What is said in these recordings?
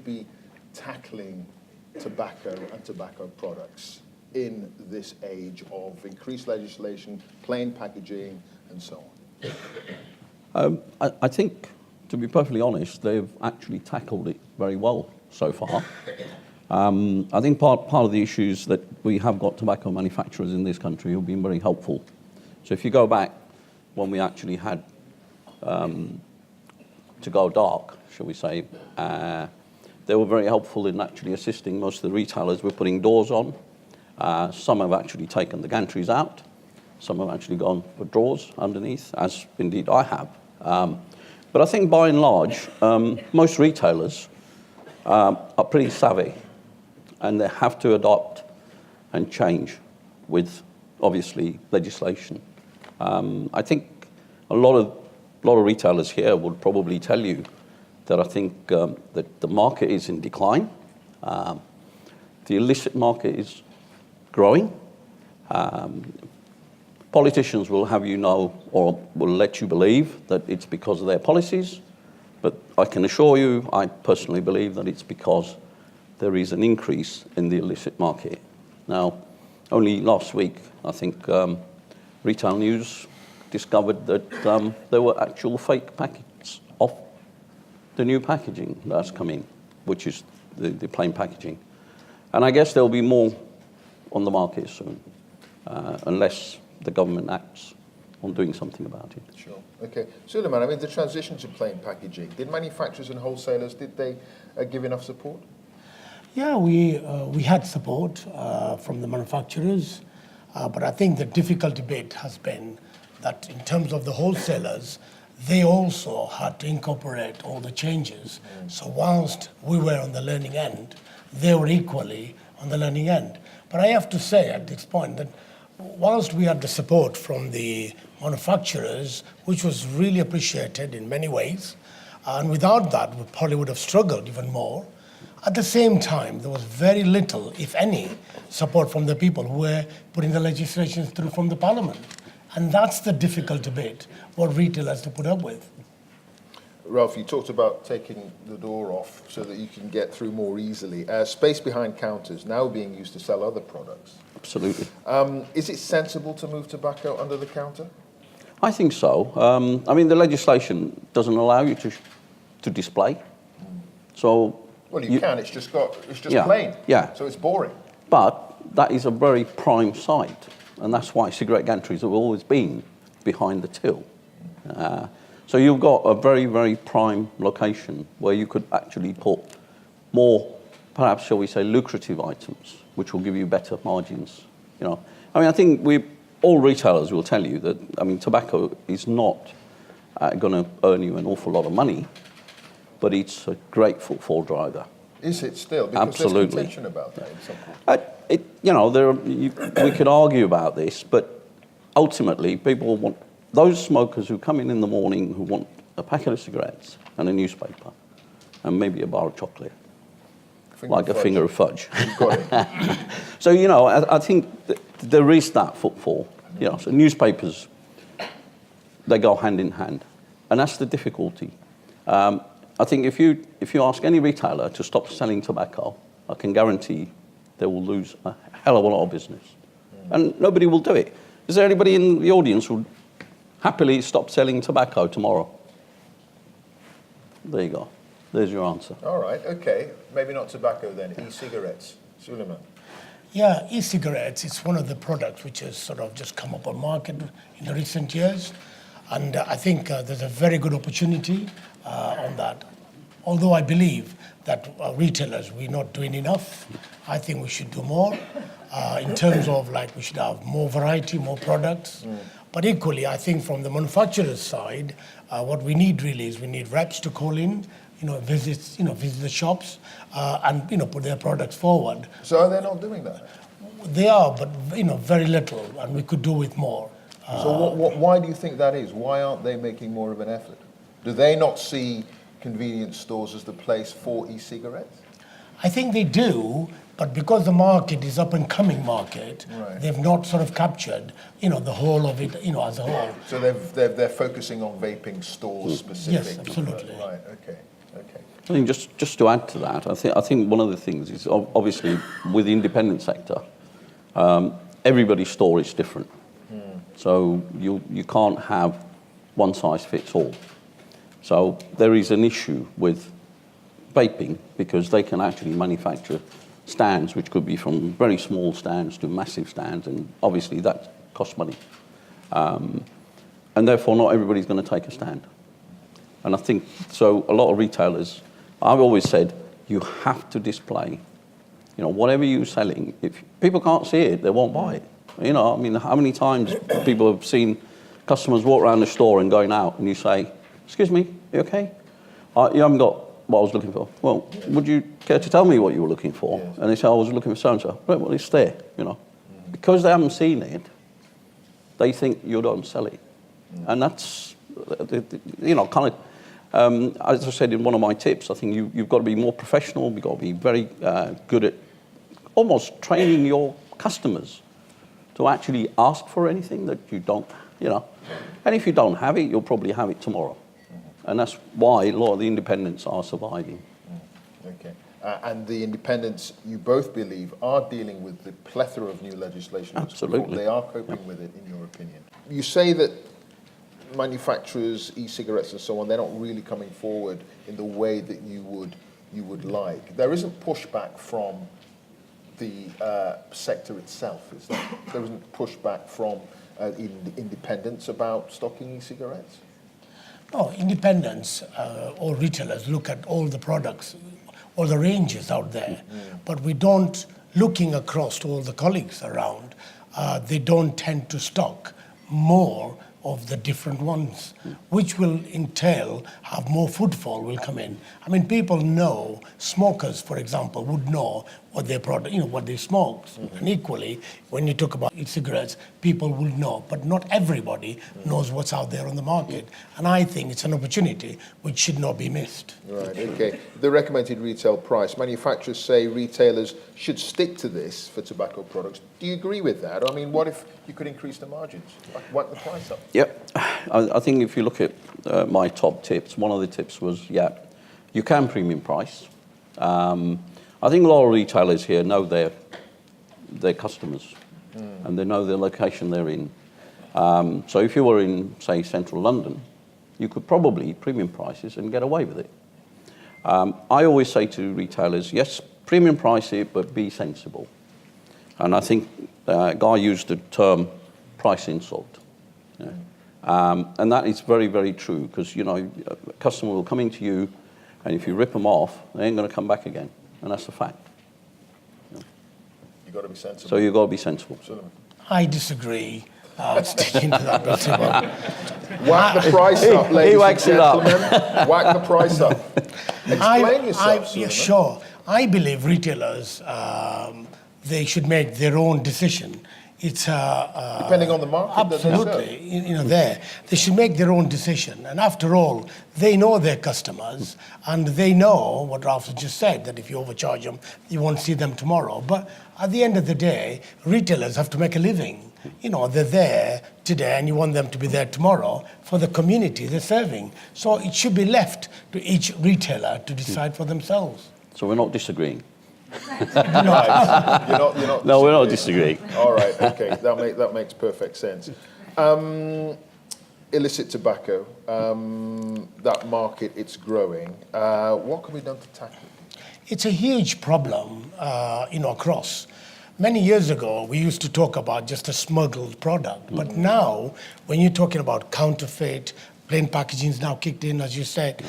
should be tackling tobacco and tobacco products in this age of increased legislation, plain packaging, and so on? I think, to be perfectly honest, they've actually tackled it very well so far. I think part of the issues that we have got tobacco manufacturers in this country who've been very helpful. So if you go back when we actually had to go dark, shall we say, they were very helpful in actually assisting most of the retailers with putting doors on. Some have actually taken the gantries out. Some have actually gone for drawers underneath, as indeed I have. But I think by and large, most retailers are pretty savvy, and they have to adopt and change with, obviously, legislation. I think a lot of retailers here would probably tell you that I think that the market is in decline. The illicit market is growing. Politicians will have you know, or will let you believe, that it's because of their policies, but I can assure you, I personally believe that it's because there is an increase in the illicit market. Now, only last week, I think Retail News discovered that there were actual fake packets of the new packaging that's coming, which is the plain packaging. And I guess there'll be more on the market soon, unless the government acts on doing something about it. Sure. Okay. Suleiman, I mean, the transition to plain packaging, did manufacturers and wholesalers, did they give enough support? Yeah, we had support from the manufacturers, but I think the difficult debate has been that in terms of the wholesalers, they also had to incorporate all the changes. So whilst we were on the learning end, they were equally on the learning end. But I have to say at this point that whilst we had the support from the manufacturers, which was really appreciated in many ways, and without that, we probably would have struggled even more. At the same time, there was very little, if any, support from the people who were putting the legislation through from the parliament. And that's the difficult debate, what retail has to put up with. Ralph, you talked about taking the door off so that you can get through more easily. Space behind counters now being used to sell other products. Absolutely. Is it sensible to move tobacco under the counter? I think so. I mean, the legislation doesn't allow you to display. So well, you can. It's just plain. Yeah. So it's boring. But that is a very prime site, and that's why cigarette gantries have always been behind the till. So you've got a very, very prime location where you could actually put more, perhaps, shall we say, lucrative items, which will give you better margins. You know, I mean, I think all retailers will tell you that, I mean, tobacco is not going to earn you an awful lot of money, but it's a great footfall driver. Is it still? Because Absolutely. There's contention about that in some point. You know, we could argue about this, but ultimately, people want those smokers who come in the morning who want a packet of cigarettes and a newspaper and maybe a bar of chocolate, like a finger of fudge. You've got it. So, you know, I think there is that footfall. You know, so newspapers, they go hand in hand, and that's the difficulty. I think if you ask any retailer to stop selling tobacco, I can guarantee they will lose a hell of a lot of business, and nobody will do it. Is there anybody in the audience who would happily stop selling tobacco tomorrow? There you go. There's your answer. All right, okay. Maybe not tobacco then, e-cigarettes. Suleiman. Yeah, e-cigarettes, it's one of the products which has sort of just come up on market in the recent years. And I think there's a very good opportunity on that. Although I believe that retailers, we're not doing enough. I think we should do more in terms of like we should have more variety, more products. But equally, I think from the manufacturer's side, what we need really is we need reps to call in, visit the shops and, put their products forward. So are they not doing that? They are, but, very little, and we could do with more. So why do you think that is? Why aren't they making more of an effort? Do they not see convenience stores as the place for e-cigarettes? I think they do, but because the market is up and coming market, Right. they've not sort of captured, the whole of it, as a whole. So they're focusing on vaping stores specifically. Yes, absolutely. Right. Okay. I think just to add to that, I think one of the things is obviously with the independent sector, everybody's store is different. So you can't have one size fits all. So there is an issue with vaping because they can actually manufacture stands which could be from very small stands to massive stands, and obviously that costs money. And therefore not everybody's going to take a stand. And I think, so a lot of retailers, I've always said, you have to display, whatever you're selling. If people can't see it, they won't buy it. I mean, how many times people have seen customers walk around the store and going out and you say, excuse me, you okay? You haven't got what I was looking for. Well, would you care to tell me what you were looking for? Yes. And they say, I was looking for so-and-so. Right, well, it's there, Because they haven't seen it, they think you don't sell it. And that's, kind of, as I said in one of my tips, I think you've got to be more professional. You've got to be very good at almost training your customers to actually ask for anything that you don't, And if you don't have it, you'll probably have it tomorrow. And that's why a lot of the independents are surviving. Okay. And the independents, you both believe, are dealing with the plethora of new legislation. Absolutely. They are coping with it, in your opinion. You say that manufacturers, e-cigarettes and so on, they're not really coming forward in the way that you would like. There isn't pushback from the sector itself, is there? There isn't pushback from independents about stocking e-cigarettes? No, independents or retailers look at all the products, all the ranges out there, but we don't, looking across to all the colleagues around, they don't tend to stock more of the different ones, which will entail have more footfall will come in. I mean, people know, smokers, for example, would know what their product, what they smoke. And equally, when you talk about e-cigarettes, people will know, but not everybody knows what's out there on the market. And I think it's an opportunity which should not be missed. Right, okay. The recommended retail price, manufacturers say retailers should stick to this for tobacco products. Do you agree with that? I mean, what if you could increase the margins, whack the price up? Yep. I think if you look at my top tips, one of the tips was, you can premium price. I think a lot of retailers here know their customers and they know the location they're in. So if you were in, say, central London, you could probably premium prices and get away with it. I always say to retailers, yes, premium price it, but be sensible. And I think Guy used the term price insult. And that is very, very true because, a customer will come into you and if you rip them off, they ain't going to come back again. And that's a fact. You've got to be sensible. So you've got to be sensible. I disagree. Sticking to that principle. Whack the price up, ladies and gentlemen. Whack the price up. Explain yourself, yeah, sure. I believe retailers, they should make their own decision. It's depending on the market. Absolutely, they should make their own decision. And after all, they know their customers, and they know what Ralph just said, that if you overcharge them, you won't see them tomorrow. But at the end of the day, retailers have to make a living. They're there today, and you want them to be there tomorrow for the community they're serving. So it should be left to each retailer to decide for themselves. So we're not disagreeing. You're not no, we're not disagreeing. All right, okay, that makes perfect sense. Illicit tobacco, that market, it's growing. What can be done to tackle it? It's a huge problem, across. Many years ago, we used to talk about just a smuggled product, but now, when you're talking about counterfeit, plain packaging is now kicked in, as you said,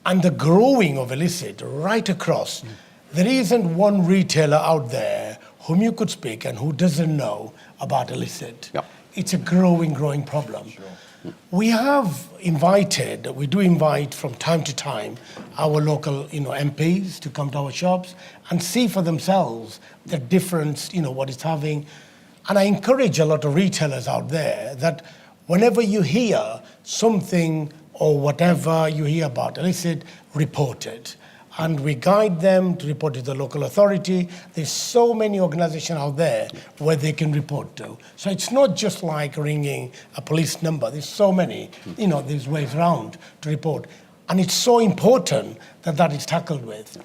and the growing of illicit right across. There isn't one retailer out there whom you could speak and who doesn't know about illicit. Yep. It's a growing problem. Sure. We do invite from time to time our local, MPs to come to our shops and see for themselves the difference, what it's having. And I encourage a lot of retailers out there that whenever you hear something or whatever you hear about illicit, report it. And we guide them to report to the local authority. There's so many organizations out there where they can report to. So it's not just like ringing a police number. There's so many, there's ways around to report. And it's so important that that is tackled with.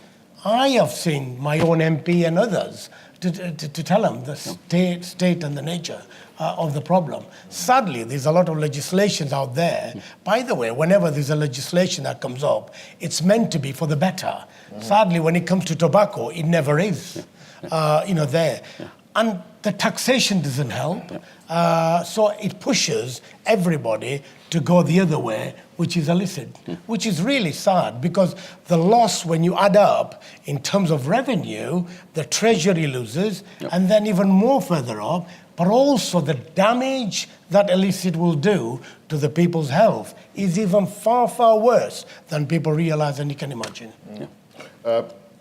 I have seen my own MP and others to tell them the state and the nature of the problem. Sadly, there's a lot of legislations out there. By the way, whenever there's a legislation that comes up, it's meant to be for the better. Sadly, when it comes to tobacco, it never is. There. And the taxation doesn't help. So it pushes everybody to go the other way, which is illicit, which is really sad, because the loss, when you add up in terms of revenue, the treasury loses, and then even more further up, but also the damage that illicit will do to the people's health is even far, far worse than people realize and you can imagine.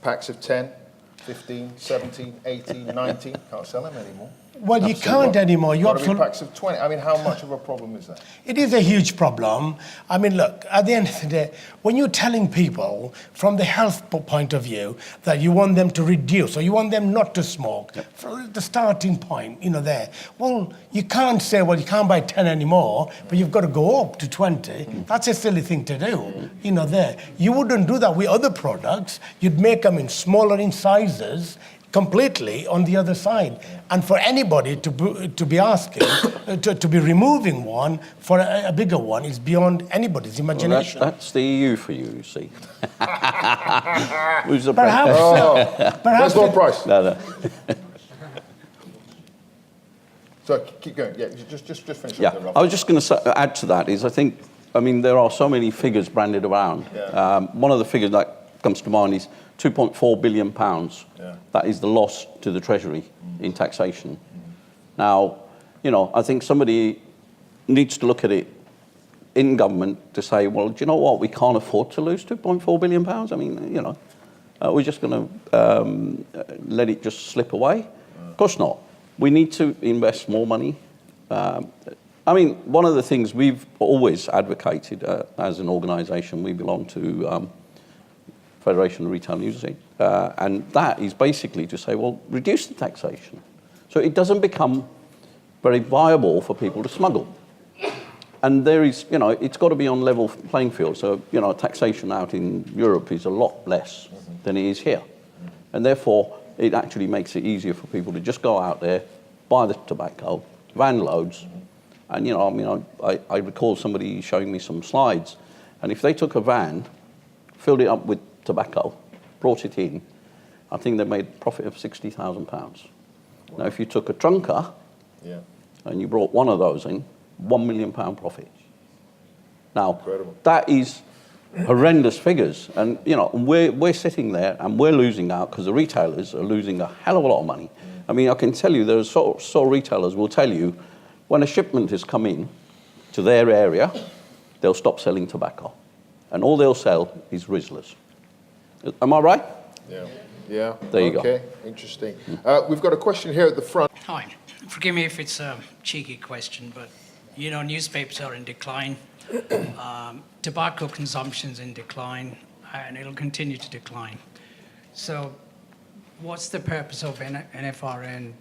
Packs of 10, 15, 17, 18, 19, can't sell them anymore. Well, you can't anymore. You What are absolutely. packs of 20? I mean, how much of a problem is that? It is a huge problem. I mean, look, at the end of the day, when you're telling people from the health point of view that you want them to reduce or you want them not to smoke, from the starting point, there, well, you can't say, well, you can't buy 10 anymore, but you've got to go up to 20. That's a silly thing to do, there. You wouldn't do that with other products. You'd make them in smaller in sizes, completely on the other side. And for anybody to be asking, to be removing one for a bigger one is beyond anybody's imagination. Well, that's the EU for you, you see. Who's the Perhaps, Where's Lord Price? No. So keep going. Yeah, just finish. Yeah, up there, Rob. I was just going to add to that is I mean, there are so many figures branded around. Yeah. One of the figures that comes to mind is £2.4 billion. Yeah. That is the loss to the Treasury in taxation. Now, I think somebody needs to look at it in government to say, well, do you know what? We can't afford to lose £2.4 billion. I mean, we're just going to let it just slip away. Of course not. We need to invest more money. I mean, one of the things we've always advocated as an organisation, we belong to Federation of Retail News, and that is basically to say, well, reduce the taxation. So it doesn't become very viable for people to smuggle. And there is, it's got to be on level playing field. So, taxation out in Europe is a lot less than it is here. And therefore, it actually makes it easier for people to just go out there, buy the tobacco, van loads. And, I recall somebody showing me some slides. And if they took a van, filled it up with tobacco, brought it in, I think they made a profit of £60,000. Wow. Now, if you took a trunker and you brought one of those in, £1 million profit. Now, Incredible. That is horrendous figures. And, we're sitting there and we're losing out because the retailers are losing a hell of a lot of money. I mean, I can tell you, there's so retailers will tell you when a shipment has come in to their area, they'll stop selling tobacco. And all they'll sell is Rizzlers. Am I right? Yeah. There you go. Okay, interesting. We've got a question here at the front. Hi. Forgive me if it's a cheeky question, but newspapers are in decline. Tobacco consumption's in decline, and it'll continue to decline. So what's the purpose of NFRN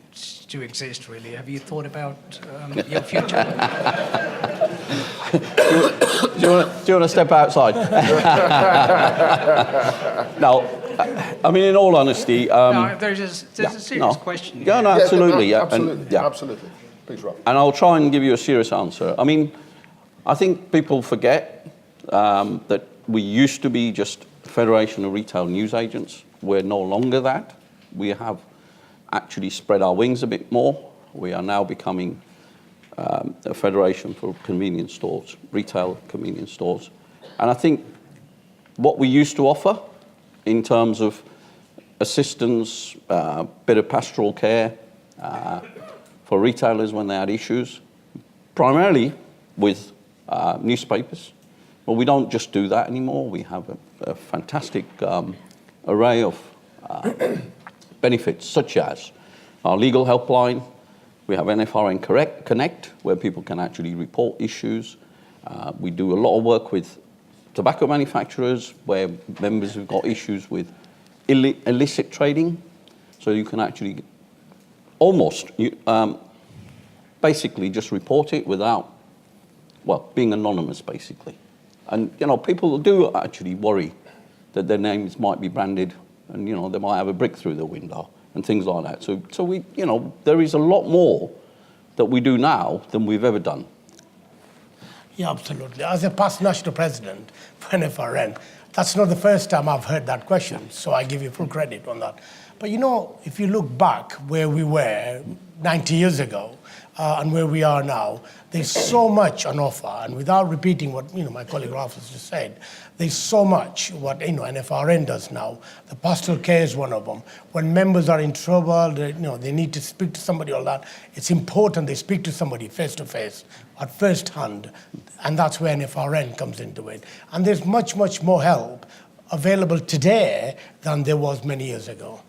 to exist, really? Have you thought about your future? Do you want to step outside? No, I mean, in all honesty... no, there's a serious question. Yeah, no, absolutely. Yeah, Yeah, absolutely. and, Absolutely. Please, Rob. And I'll try and give you a serious answer. I mean, I think people forget that we used to be just Federation of Retail News Agents. We're no longer that. We have actually spread our wings a bit more. We are now becoming a federation for convenience stores, retail convenience stores. And I think what we used to offer in terms of assistance, bit of pastoral care for retailers when they had issues, primarily with newspapers. Well, we don't just do that anymore. We have a fantastic array of benefits, such as our legal helpline. We have NFRN Connect, where people can actually report issues. We do a lot of work with tobacco manufacturers, where members have got issues with illicit trading. So you can actually basically just report it without, being anonymous, basically. And, you know, people do actually worry that their names might be branded and, you know, they might have a brick through the window and things like that. So we, you know, there is a lot more that we do now than we've ever done. Yeah, absolutely. As a past national president for NFRN, that's not the first time I've heard that question, so I give you full credit on that. But you know, if you look back where we were 90 years ago and where we are now, there's so much on offer. And without repeating what my colleague Ralph has just said, there's so much what NFRN does now. The pastoral care is one of them. When members are in trouble, they need to speak to somebody. All that, it's important they speak to somebody face to face, at first hand, and that's where NFRN comes into it. And there's much, much more help available today than there was many years ago.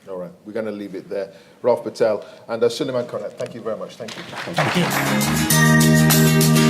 All right, we're going to leave it there. Ralph Patel and Suleiman Connaught, thank you very much. Thank you. Thank you.